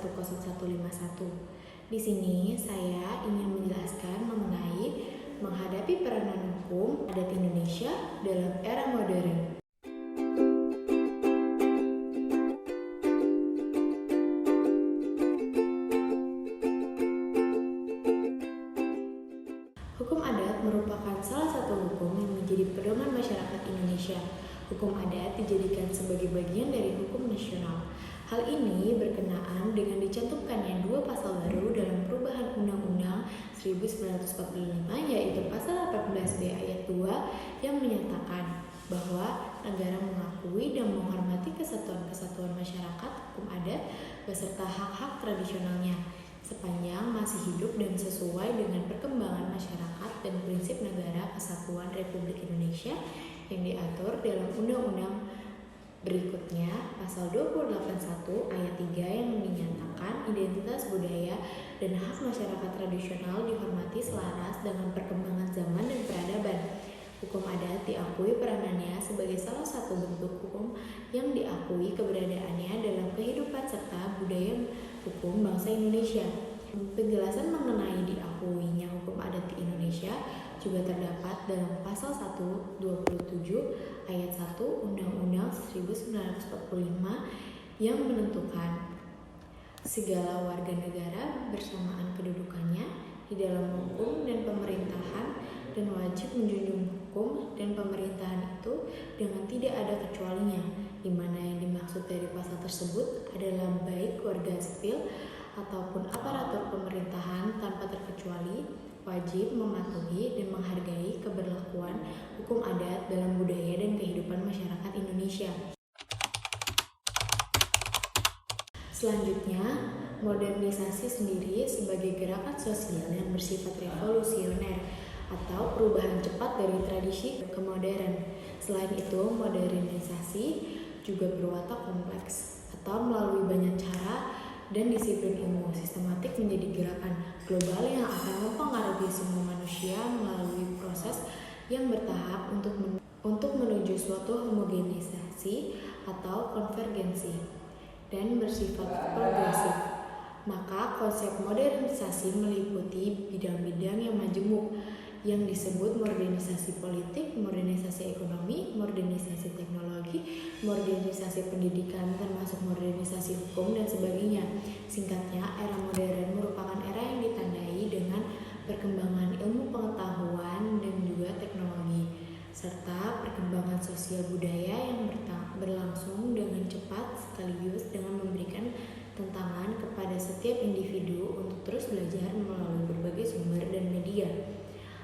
10151. Di sini saya ingin menjelaskan mengenai menghadapi peranan hukum adat Indonesia dalam era modern. Hukum adat merupakan salah satu hukum yang menjadi pedoman masyarakat Indonesia. Hukum adat dijadikan sebagai bagian dari hukum nasional. Hal ini berkenaan dengan dicantumkannya dua pasal baru dalam perubahan Undang-Undang 1945, yaitu pasal 18B ayat 2 yang menyatakan bahwa negara mengakui dan menghormati kesatuan-kesatuan masyarakat hukum adat beserta hak-hak tradisionalnya sepanjang masih hidup dan sesuai dengan perkembangan masyarakat dan prinsip negara kesatuan Republik Indonesia yang diatur dalam undang-undang berikutnya. Pasal 281 ayat 3 yang menyatakan identitas budaya dan hak masyarakat tradisional dihormati selaras dengan perkembangan zaman dan peradaban. Hukum adat diakui peranannya sebagai salah satu bentuk hukum yang diakui keberadaannya dalam kehidupan serta budaya hukum bangsa Indonesia. Penjelasan mengenai diakuinya hukum adat di Indonesia juga terdapat dalam pasal 127 ayat 1 Undang-Undang 1945 yang menentukan segala warga negara bersamaan kedudukannya di dalam hukum dan pemerintahan dan wajib menjunjung hukum dan pemerintahan itu dengan tidak ada kecualinya, di mana yang dimaksud dari pasal tersebut adalah baik warga sipil ataupun aparatur pemerintahan tanpa terkecuali wajib mematuhi dan menghargai keberlakuan hukum adat dalam budaya dan kehidupan masyarakat Indonesia. Selanjutnya, modernisasi sendiri sebagai gerakan sosial yang bersifat revolusioner atau perubahan cepat dari tradisi ke modern. Selain itu, modernisasi juga berwatak kompleks atau melalui banyak cara dan disiplin ilmu sistematik menjadi gerakan global yang akan mempengaruhi semua manusia melalui proses yang bertahap untuk menuju suatu homogenisasi atau konvergensi dan bersifat progresif. Maka konsep modernisasi meliputi bidang-bidang yang majemuk yang disebut modernisasi politik, modernisasi ekonomi, modernisasi teknologi, modernisasi pendidikan, termasuk modernisasi hukum dan sebagainya. Singkatnya, era modern merupakan era yang ditandai dengan perkembangan ilmu pengetahuan dan juga teknologi, serta perkembangan sosial budaya yang berlangsung dengan cepat sekaligus dengan memberikan tantangan kepada setiap individu untuk terus belajar melalui berbagai sumber dan media.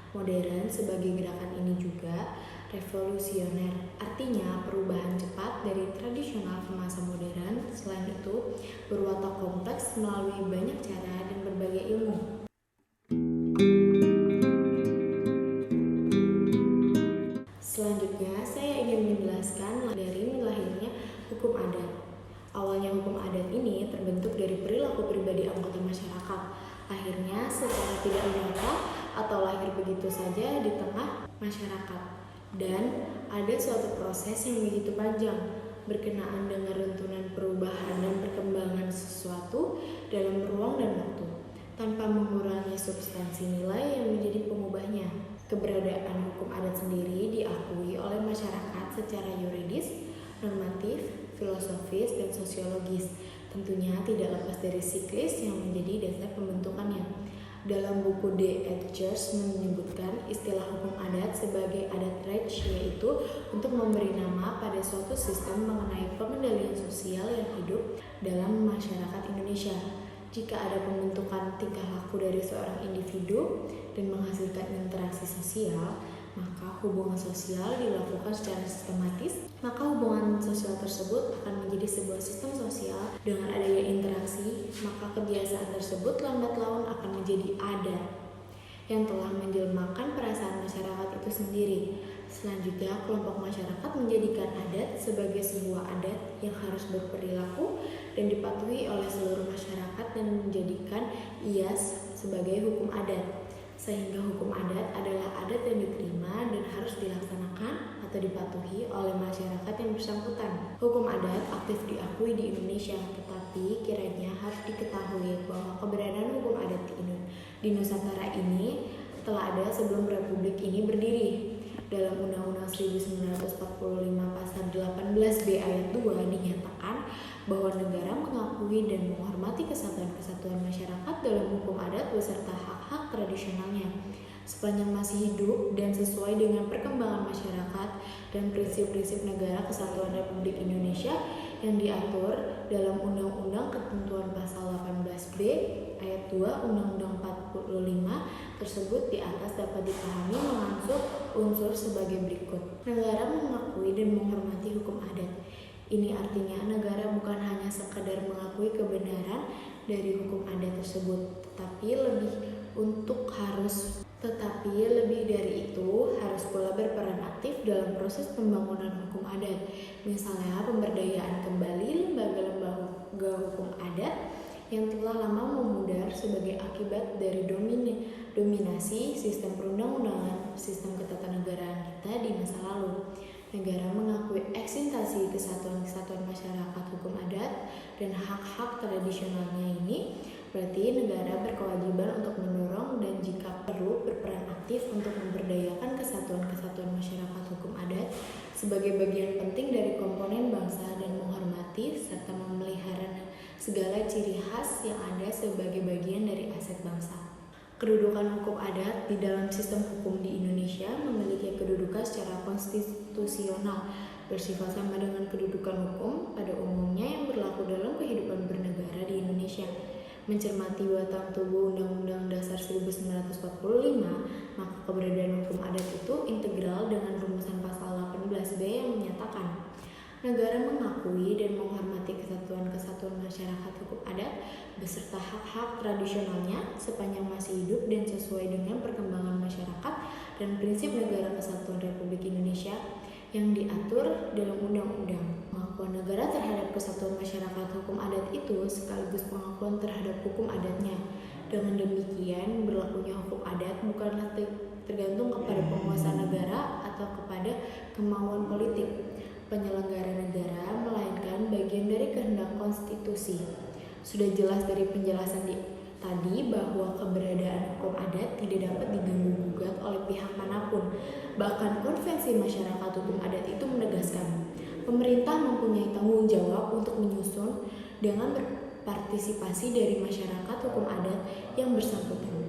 Modern sebagai gerakan ini juga revolusioner, artinya perubahan cepat dari tradisional ke masa modern. Selain itu, berwatak kompleks melalui banyak cara dan berbagai ilmu. Selanjutnya, saya ingin menjelaskan dari lahirnya hukum adat. Awalnya hukum adat ini terbentuk dari perilaku pribadi anggota masyarakat. Akhirnya secara tidak nyata atau lahir begitu saja di tengah masyarakat. Dan ada suatu proses yang begitu panjang berkenaan dengan runtunan perubahan dan perkembangan sesuatu dalam ruang dan waktu, tanpa mengurangi substansi nilai yang menjadi pengubahnya. Keberadaan hukum adat sendiri diakui oleh masyarakat secara yuridis, normatif, filosofis, dan sosiologis. Tentunya tidak lepas dari siklis yang menjadi dasar pembentukannya. Dalam buku De Etchers menyebutkan istilah hukum adat sebagai adat recht, yaitu untuk memberi nama pada suatu sistem mengenai pengendalian sosial yang hidup dalam masyarakat Indonesia. Jika ada pembentukan tingkah laku dari seorang individu dan menghasilkan interaksi sosial, maka hubungan sosial dilakukan secara sistematis. Maka hubungan sosial tersebut akan menjadi sebuah sistem sosial. Dengan adanya interaksi, maka kebiasaan tersebut lambat laun akan menjadi adat yang telah menjelmakan perasaan masyarakat itu sendiri. Selanjutnya, kelompok masyarakat menjadikan adat sebagai sebuah adat yang harus berperilaku dan dipatuhi oleh seluruh masyarakat dan menjadikan ia sebagai hukum adat. Sehingga hukum adat adalah adat yang diterima dan harus dilaksanakan atau dipatuhi oleh masyarakat yang bersangkutan. Hukum adat aktif diakui di Indonesia, tetapi kiranya harus diketahui bahwa keberadaan hukum adat di Nusantara ini telah ada sebelum Republik ini berdiri. Dalam Undang-Undang 1945 Pasal 18B ayat 2 dinyatakan bahwa negara mengakui dan menghormati kesatuan masyarakat dalam hukum adat beserta hak-hak tradisionalnya sepanjang masih hidup dan sesuai dengan perkembangan masyarakat dan prinsip-prinsip Negara Kesatuan Republik Indonesia yang diatur dalam Undang-Undang Ketentuan Pasal 18B ayat 2 Undang-Undang 45 tersebut di atas dapat dipahami mengandung unsur sebagai berikut. Negara mengakui dan menghormati hukum adat. Ini artinya negara bukan hanya sekadar mengakui kebenaran dari hukum adat tersebut, tetapi lebih dari itu harus pula berperan aktif dalam proses pembangunan hukum adat. Misalnya pemberdayaan kembali lembaga hukum adat yang telah lama memudar sebagai akibat dari dominasi sistem perundang-undangan, sistem ketatanegaraan kita di masa lalu. Negara mengakui eksistensi kesatuan masyarakat hukum adat dan hak-hak tradisionalnya ini, berarti negara berkewajiban untuk mendorong dan jika perlu berperan aktif untuk memberdayakan kesatuan masyarakat hukum adat sebagai bagian penting dari komponen bangsa dan menghormati serta memelihara segala ciri khas yang ada sebagai bagian dari aset bangsa. Kedudukan hukum adat di dalam sistem hukum di Indonesia memiliki kedudukan secara konstitusional bersifat sama dengan kedudukan hukum pada umumnya yang berlaku dalam kehidupan bernegara di Indonesia. Mencermati batang tubuh Undang-Undang Dasar 1945, maka keberadaan hukum adat itu integral dengan rumusan pasal 18B yang menyatakan negara mengakui dan menghormati kesatuan masyarakat hukum adat beserta hak-hak tradisionalnya sepanjang masih hidup dan sesuai dengan perkembangan masyarakat dan prinsip Negara Kesatuan Republik Indonesia yang diatur dalam undang-undang. Pengakuan negara terhadap kesatuan masyarakat hukum adat itu sekaligus pengakuan terhadap hukum adatnya. Dengan demikian, berlakunya hukum adat bukanlah tergantung kepada penguasa negara atau kepada kemauan politik penyelenggara negara, melainkan bagian dari kehendak konstitusi. Sudah jelas dari penjelasan tadi bahwa keberadaan hukum adat tidak dapat diganggu-gugat oleh pihak manapun. Bahkan Konvensi Masyarakat Hukum Adat itu menegaskan, pemerintah mempunyai tanggung jawab untuk menyusun dengan berpartisipasi dari masyarakat hukum adat yang bersangkutan.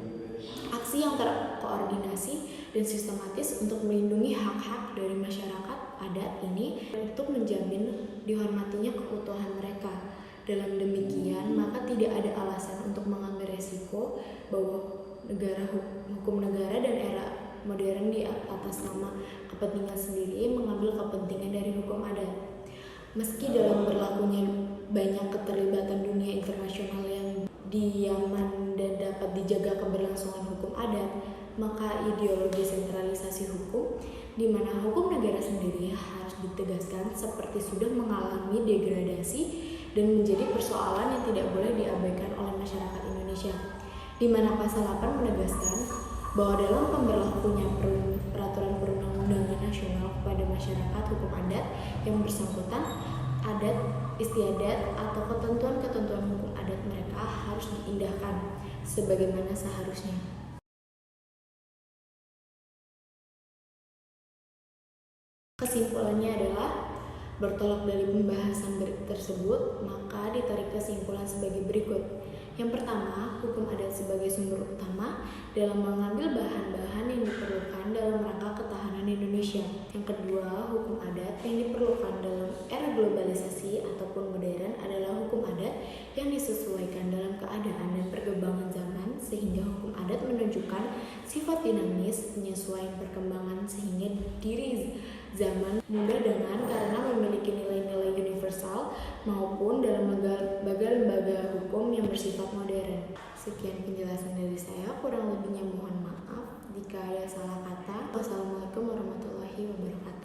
Aksi yang terkoordinasi dan sistematis untuk melindungi hak-hak dari masyarakat adat ini untuk menjamin dihormatinya keutuhan mereka. Dalam demikian, maka tidak ada alasan untuk mengambil resiko bahwa hukum negara dan era modern di atas nama kepentingan sendiri mengambil kepentingan dari hukum adat. Meski dalam berlakunya banyak keterlibatan dunia internasional yang diaman dan dapat dijaga keberlangsungan hukum adat, maka ideologi sentralisasi hukum di mana hukum negara sendiri harus ditegaskan seperti sudah mengalami degradasi dan menjadi persoalan yang tidak boleh diabaikan oleh masyarakat Indonesia, di mana pasal 8 menegaskan bahwa dalam pemberlakunya peraturan perundang-undangan nasional kepada masyarakat hukum adat yang bersangkutan, adat istiadat atau ketentuan-ketentuan hukum adat mereka harus diindahkan sebagaimana seharusnya. Kesimpulannya adalah bertolak dari pembahasan tersebut, maka ditarik kesimpulan sebagai berikut. Yang pertama, hukum adat sebagai sumber utama dalam mengambil bahan-bahan yang diperlukan dalam rangka ketahanan Indonesia. Yang kedua, hukum adat yang diperlukan dalam era globalisasi ataupun modern adalah hukum adat yang disesuaikan dalam keadaan dan perkembangan zaman, sehingga hukum adat menunjukkan sifat dinamis, penyesuaian perkembangan sehingga diri zaman mudah dengan karena memiliki nilai-nilai universal maupun dalam lembaga-lembaga hukum yang bersifat modern. Sekian penjelasan dari saya, kurang lebihnya mohon maaf jika ada salah kata. Wassalamualaikum warahmatullahi wabarakatuh.